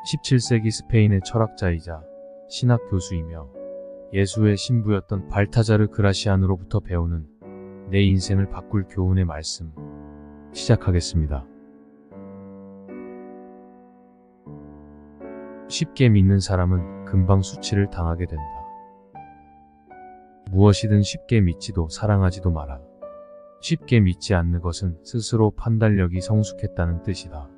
17세기 스페인의 철학자이자 신학 교수이며 예수의 신부였던 발타자르 그라시안으로부터 배우는 내 인생을 바꿀 교훈의 말씀 시작하겠습니다. 쉽게 믿는 사람은 금방 수치를 당하게 된다. 무엇이든 쉽게 믿지도 사랑하지도 마라. 쉽게 믿지 않는 것은 스스로 판단력이 성숙했다는 뜻이다.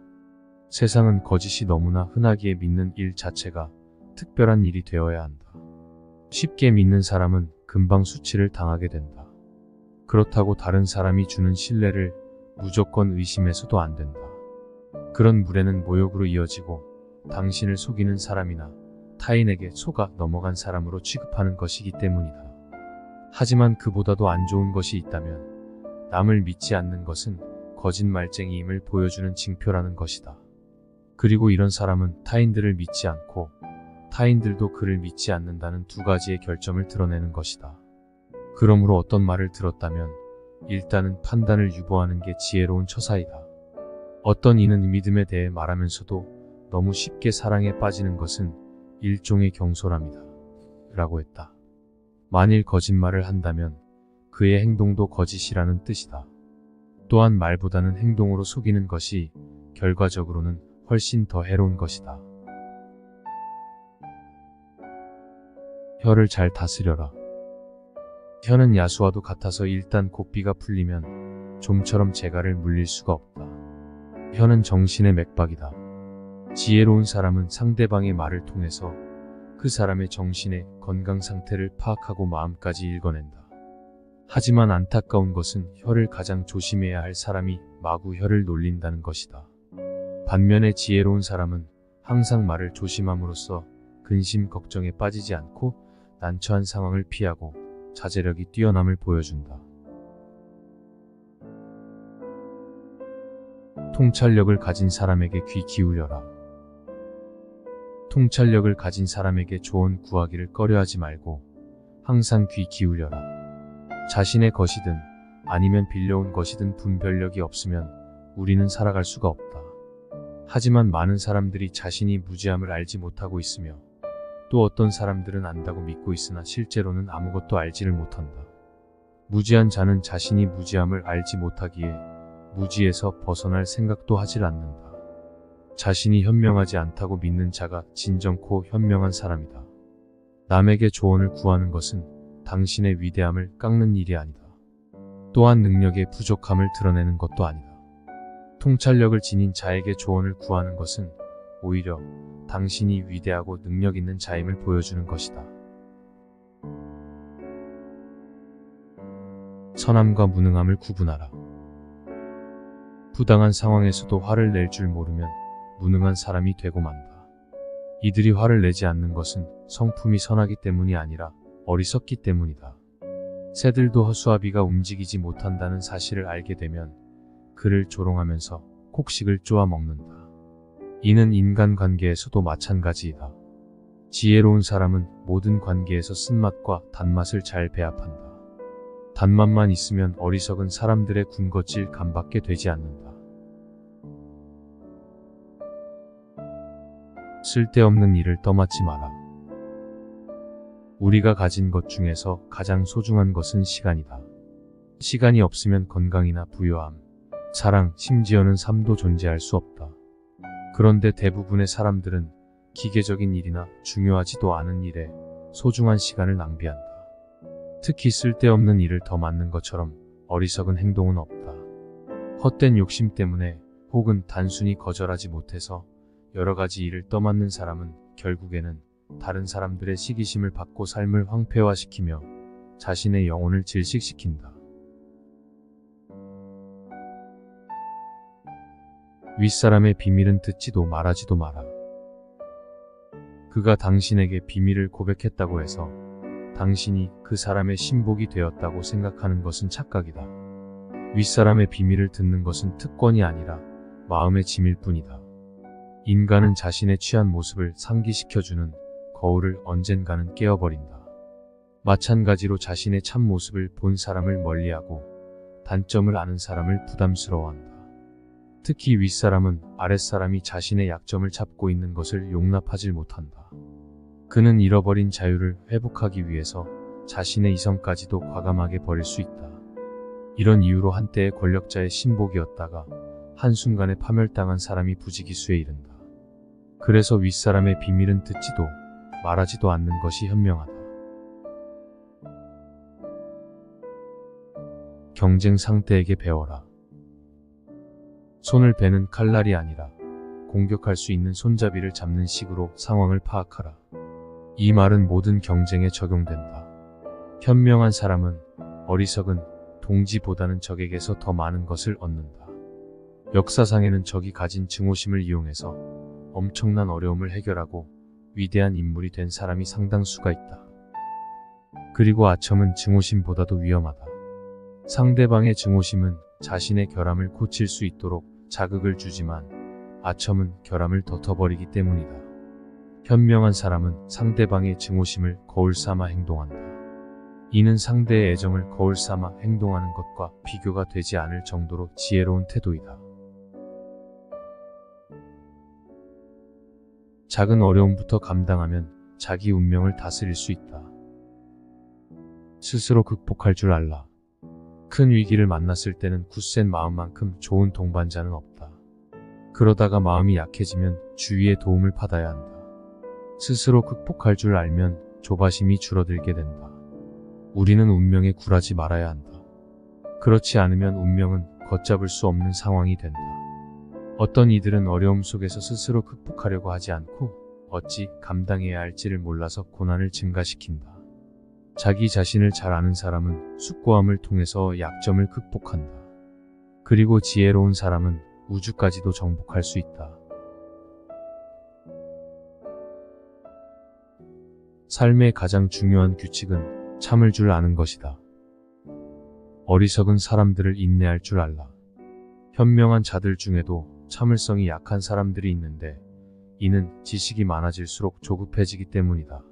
세상은 거짓이 너무나 흔하기에 믿는 일 자체가 특별한 일이 되어야 한다. 쉽게 믿는 사람은 금방 수치를 당하게 된다. 그렇다고 다른 사람이 주는 신뢰를 무조건 의심해서도 안 된다. 그런 무례는 모욕으로 이어지고 당신을 속이는 사람이나 타인에게 속아 넘어간 사람으로 취급하는 것이기 때문이다. 하지만 그보다도 안 좋은 것이 있다면 남을 믿지 않는 것은 거짓말쟁이임을 보여주는 징표라는 것이다. 그리고 이런 사람은 타인들을 믿지 않고 타인들도 그를 믿지 않는다는 두 가지의 결점을 드러내는 것이다. 그러므로 어떤 말을 들었다면 일단은 판단을 유보하는 게 지혜로운 처사이다. 어떤 이는 믿음에 대해 말하면서도 너무 쉽게 사랑에 빠지는 것은 일종의 경솔함이다. 라고 했다. 만일 거짓말을 한다면 그의 행동도 거짓이라는 뜻이다. 또한 말보다는 행동으로 속이는 것이 결과적으로는 훨씬 더 해로운 것이다. 혀를 잘 다스려라. 혀는 야수와도 같아서 일단 고삐가 풀리면 좀처럼 재갈을 물릴 수가 없다. 혀는 정신의 맥박이다. 지혜로운 사람은 상대방의 말을 통해서 그 사람의 정신의 건강 상태를 파악하고 마음까지 읽어낸다. 하지만 안타까운 것은 혀를 가장 조심해야 할 사람이 마구 혀를 놀린다는 것이다. 반면에 지혜로운 사람은 항상 말을 조심함으로써 근심 걱정에 빠지지 않고 난처한 상황을 피하고 자제력이 뛰어남을 보여준다. 통찰력을 가진 사람에게 귀 기울여라. 통찰력을 가진 사람에게 조언 구하기를 꺼려하지 말고 항상 귀 기울여라. 자신의 것이든 아니면 빌려온 것이든 분별력이 없으면 우리는 살아갈 수가 없다. 하지만 많은 사람들이 자신이 무지함을 알지 못하고 있으며 또 어떤 사람들은 안다고 믿고 있으나 실제로는 아무것도 알지를 못한다. 무지한 자는 자신이 무지함을 알지 못하기에 무지에서 벗어날 생각도 하질 않는다. 자신이 현명하지 않다고 믿는 자가 진정코 현명한 사람이다. 남에게 조언을 구하는 것은 당신의 위대함을 깎는 일이 아니다. 또한 능력의 부족함을 드러내는 것도 아니다. 통찰력을 지닌 자에게 조언을 구하는 것은 오히려 당신이 위대하고 능력 있는 자임을 보여주는 것이다. 선함과 무능함을 구분하라. 부당한 상황에서도 화를 낼 줄 모르면 무능한 사람이 되고 만다. 이들이 화를 내지 않는 것은 성품이 선하기 때문이 아니라 어리석기 때문이다. 새들도 허수아비가 움직이지 못한다는 사실을 알게 되면 그를 조롱하면서 곡식을 쪼아 먹는다. 이는 인간관계에서도 마찬가지이다. 지혜로운 사람은 모든 관계에서 쓴맛과 단맛을 잘 배합한다. 단맛만 있으면 어리석은 사람들의 군것질 감밖에 되지 않는다. 쓸데없는 일을 떠맡지 마라. 우리가 가진 것 중에서 가장 소중한 것은 시간이다. 시간이 없으면 건강이나 부유함, 사랑, 심지어는 삶도 존재할 수 없다. 그런데 대부분의 사람들은 기계적인 일이나 중요하지도 않은 일에 소중한 시간을 낭비한다. 특히 쓸데없는 일을 더 맡는 것처럼 어리석은 행동은 없다. 헛된 욕심 때문에 혹은 단순히 거절하지 못해서 여러 가지 일을 떠맡는 사람은 결국에는 다른 사람들의 시기심을 받고 삶을 황폐화시키며 자신의 영혼을 질식시킨다. 윗사람의 비밀은 듣지도 말하지도 마라. 그가 당신에게 비밀을 고백했다고 해서 당신이 그 사람의 신복이 되었다고 생각하는 것은 착각이다. 윗사람의 비밀을 듣는 것은 특권이 아니라 마음의 짐일 뿐이다. 인간은 자신의 취한 모습을 상기시켜주는 거울을 언젠가는 깨어버린다. 마찬가지로 자신의 참모습을 본 사람을 멀리하고 단점을 아는 사람을 부담스러워한다. 특히 윗사람은 아랫사람이 자신의 약점을 잡고 있는 것을 용납하지 못한다. 그는 잃어버린 자유를 회복하기 위해서 자신의 이성까지도 과감하게 버릴 수 있다. 이런 이유로 한때의 권력자의 신복이었다가 한순간에 파멸당한 사람이 부지기수에 이른다. 그래서 윗사람의 비밀은 듣지도 말하지도 않는 것이 현명하다. 경쟁 상대에게 배워라. 손을 베는 칼날이 아니라 공격할 수 있는 손잡이를 잡는 식으로 상황을 파악하라. 이 말은 모든 경쟁에 적용된다. 현명한 사람은 어리석은 동지보다는 적에게서 더 많은 것을 얻는다. 역사상에는 적이 가진 증오심을 이용해서 엄청난 어려움을 해결하고 위대한 인물이 된 사람이 상당수가 있다. 그리고 아첨은 증오심보다도 위험하다. 상대방의 증오심은 자신의 결함을 고칠 수 있도록 자극을 주지만 아첨은 결함을 덮어버리기 때문이다. 현명한 사람은 상대방의 증오심을 거울 삼아 행동한다. 이는 상대의 애정을 거울 삼아 행동하는 것과 비교가 되지 않을 정도로 지혜로운 태도이다. 작은 어려움부터 감당하면 자기 운명을 다스릴 수 있다. 스스로 극복할 줄 알라. 큰 위기를 만났을 때는 굳센 마음만큼 좋은 동반자는 없다. 그러다가 마음이 약해지면 주위의 도움을 받아야 한다. 스스로 극복할 줄 알면 조바심이 줄어들게 된다. 우리는 운명에 굴하지 말아야 한다. 그렇지 않으면 운명은 걷잡을 수 없는 상황이 된다. 어떤 이들은 어려움 속에서 스스로 극복하려고 하지 않고 어찌 감당해야 할지를 몰라서 고난을 증가시킨다. 자기 자신을 잘 아는 사람은 숙고함을 통해서 약점을 극복한다. 그리고 지혜로운 사람은 우주까지도 정복할 수 있다. 삶의 가장 중요한 규칙은 참을 줄 아는 것이다. 어리석은 사람들을 인내할 줄 알라. 현명한 자들 중에도 참을성이 약한 사람들이 있는데 이는 지식이 많아질수록 조급해지기 때문이다.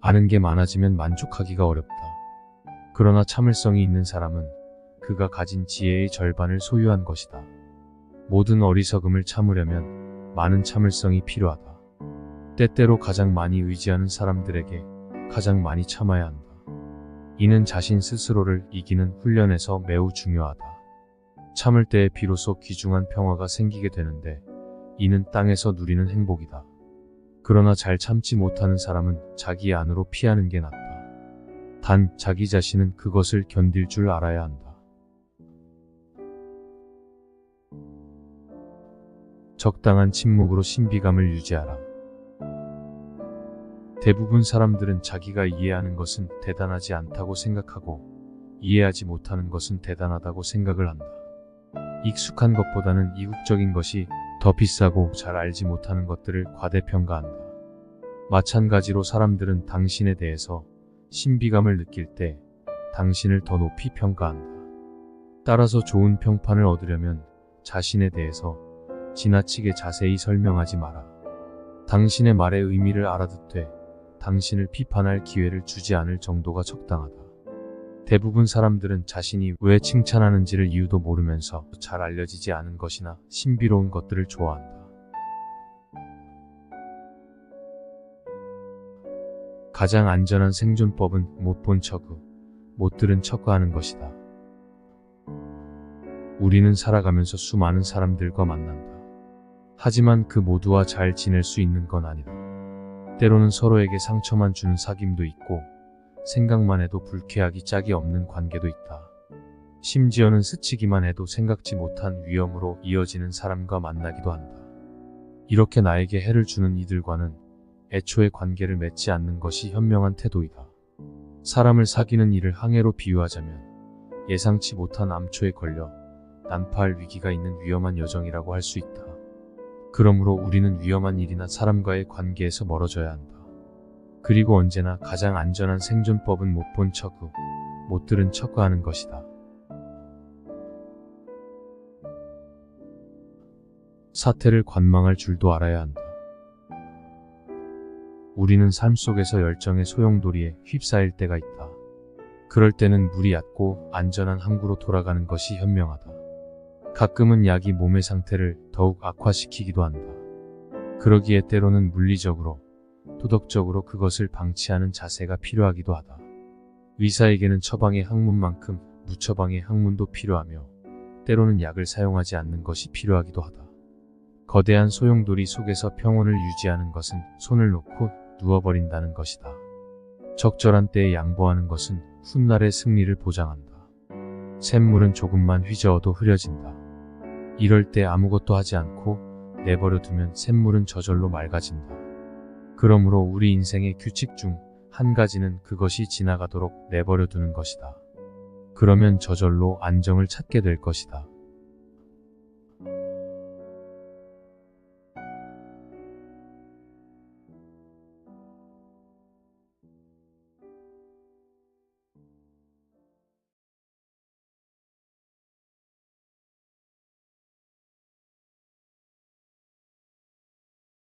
아는 게 많아지면 만족하기가 어렵다. 그러나 참을성이 있는 사람은 그가 가진 지혜의 절반을 소유한 것이다. 모든 어리석음을 참으려면 많은 참을성이 필요하다. 때때로 가장 많이 의지하는 사람들에게 가장 많이 참아야 한다. 이는 자신 스스로를 이기는 훈련에서 매우 중요하다. 참을 때에 비로소 귀중한 평화가 생기게 되는데 이는 땅에서 누리는 행복이다. 그러나 잘 참지 못하는 사람은 자기 안으로 피하는 게 낫다. 단 자기 자신은 그것을 견딜 줄 알아야 한다. 적당한 침묵으로 신비감을 유지하라. 대부분 사람들은 자기가 이해하는 것은 대단하지 않다고 생각하고 이해하지 못하는 것은 대단하다고 생각을 한다. 익숙한 것보다는 이국적인 것이 더 비싸고 잘 알지 못하는 것들을 과대평가한다. 마찬가지로 사람들은 당신에 대해서 신비감을 느낄 때 당신을 더 높이 평가한다. 따라서 좋은 평판을 얻으려면 자신에 대해서 지나치게 자세히 설명하지 마라. 당신의 말의 의미를 알아듣되 당신을 비판할 기회를 주지 않을 정도가 적당하다. 대부분 사람들은 자신이 왜 칭찬하는지를 이유도 모르면서 잘 알려지지 않은 것이나 신비로운 것들을 좋아한다. 가장 안전한 생존법은 못 본 척, 못 들은 척 하는 것이다. 우리는 살아가면서 수많은 사람들과 만난다. 하지만 그 모두와 잘 지낼 수 있는 건 아니다. 때로는 서로에게 상처만 주는 사귐도 있고 생각만 해도 불쾌하기 짝이 없는 관계도 있다. 심지어는 스치기만 해도 생각지 못한 위험으로 이어지는 사람과 만나기도 한다. 이렇게 나에게 해를 주는 이들과는 애초에 관계를 맺지 않는 것이 현명한 태도이다. 사람을 사귀는 일을 항해로 비유하자면 예상치 못한 암초에 걸려 난파할 위기가 있는 위험한 여정이라고 할 수 있다. 그러므로 우리는 위험한 일이나 사람과의 관계에서 멀어져야 한다. 그리고 언제나 가장 안전한 생존법은 못 본 척, 못 들은 척 하는 것이다. 사태를 관망할 줄도 알아야 한다. 우리는 삶 속에서 열정의 소용돌이에 휩싸일 때가 있다. 그럴 때는 물이 얕고 안전한 항구로 돌아가는 것이 현명하다. 가끔은 약이 몸의 상태를 더욱 악화시키기도 한다. 그러기에 때로는 물리적으로, 도덕적으로 그것을 방치하는 자세가 필요하기도 하다. 의사에게는 처방의 학문만큼 무처방의 학문도 필요하며 때로는 약을 사용하지 않는 것이 필요하기도 하다. 거대한 소용돌이 속에서 평온을 유지하는 것은 손을 놓고 누워버린다는 것이다. 적절한 때에 양보하는 것은 훗날의 승리를 보장한다. 샘물은 조금만 휘저어도 흐려진다. 이럴 때 아무것도 하지 않고 내버려 두면 샘물은 저절로 맑아진다. 그러므로 우리 인생의 규칙 중 한 가지는 그것이 지나가도록 내버려 두는 것이다. 그러면 저절로 안정을 찾게 될 것이다.